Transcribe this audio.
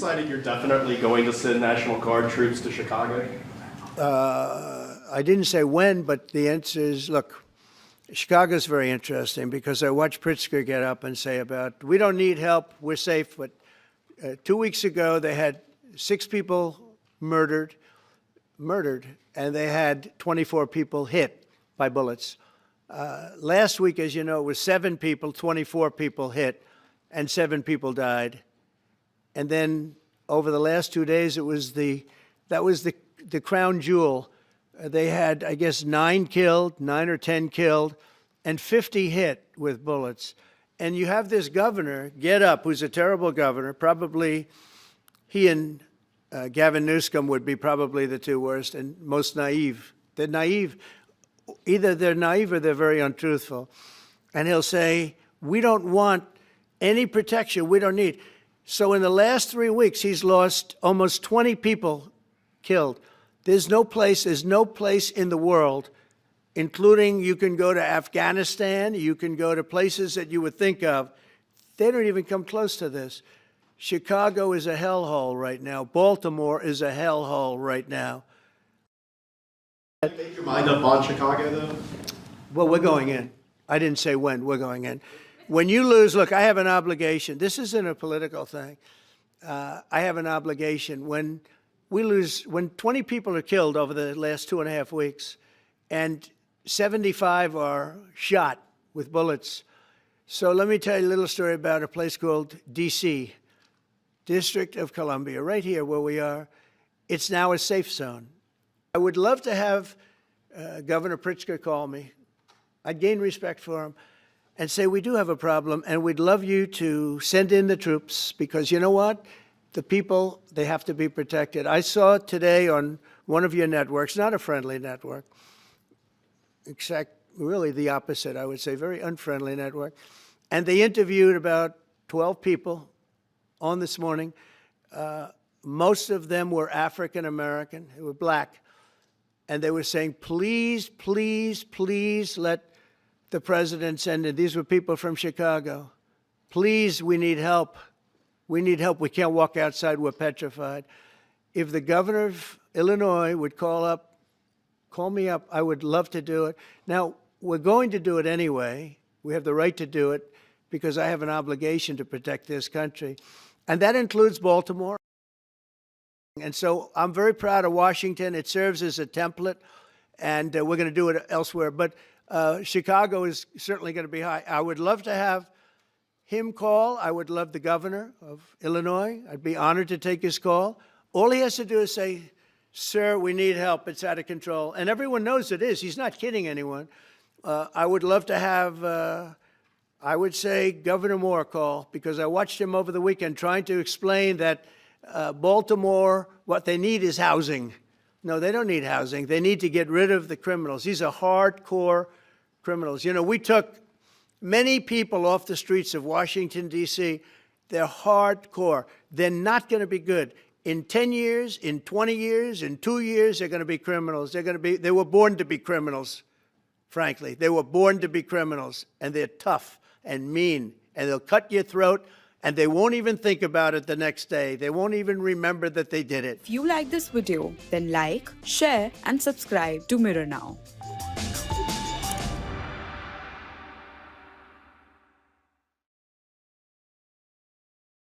Decided you're definitely going to send National Guard troops to Chicago? I didn't say when, but the answer is, look, Chicago's very interesting because I watched Pritzker get up and say about, we don't need help, we're safe. But 2 weeks ago, they had 6 people murdered, and they had 24 people hit by bullets. Last week, as you know, it was 7 people, 24 people hit, and 7 people died. And then over the last 2 days, that was the crown jewel. They had, I guess, 9 or 10 killed, and 50 hit with bullets. And you have this governor get up, who's a terrible governor. Probably he and Gavin Newsom would be probably the 2 worst and most naive. They're naive. Either they're naive or they're very untruthful. And he'll say, we don't want any protection. We don't need. So in the last 3 weeks, he's lost almost 20 people killed. There's no place in the world, including you can go to Afghanistan, you can go to places that you would think of. They don't even come close to this. Chicago is a hellhole right now. Baltimore is a hellhole right now. You made your mind up on Chicago, though? Well, we're going in. I didn't say when. We're going in. When you lose, look, I have an obligation. This isn't a political thing. I have an obligation. When we lose, when 20 people are killed over the last 2.5 weeks, and 75 are shot with bullets. So let me tell you a little story about a place called D.C., District of Columbia, right here where we are. It's now a safe zone. I would love to have Governor Pritzker call me. I'd gain respect for him and say, we do have a problem, and we'd love you to send in the troops, because you know what? The people, they have to be protected. I saw today on one of your networks, not a friendly network, except really the opposite, I would say, very unfriendly network, and they interviewed about 12 people on this morning. Most of them were African American, they were black, and they were saying, please, please, please let the president send in. These were people from Chicago. Please, we need help. We need help. We can't walk outside. We're petrified. If the governor of Illinois would call me up, I would love to do it. Now, we're going to do it anyway. We have the right to do it because I have an obligation to protect this country. And that includes Baltimore. And so I'm very proud of Washington. It serves as a template, and we're going to do it elsewhere. But Chicago is certainly going to be high. I would love to have him call. I would love the governor of Illinois. I'd be honored to take his call. All he has to do is say, sir, we need help. It's out of control. And everyone knows it is. He's not kidding anyone. I would love to have, I would say, Governor Moore call, because I watched him over the weekend trying to explain that Baltimore, what they need is housing. No, they don't need housing. They need to get rid of the criminals. These are hardcore criminals. You know, we took many people off the streets of Washington, D.C. They're hardcore. They're not going to be good. In 10 years, in 20 years, in 2 years, they're going to be criminals. They were born to be criminals, frankly. They were born to be criminals, and they're tough and mean, and they'll cut your throat, and they won't even think about it the next day. They won't even remember that they did it. If you like this video, then like, share, and subscribe to Mirror Now.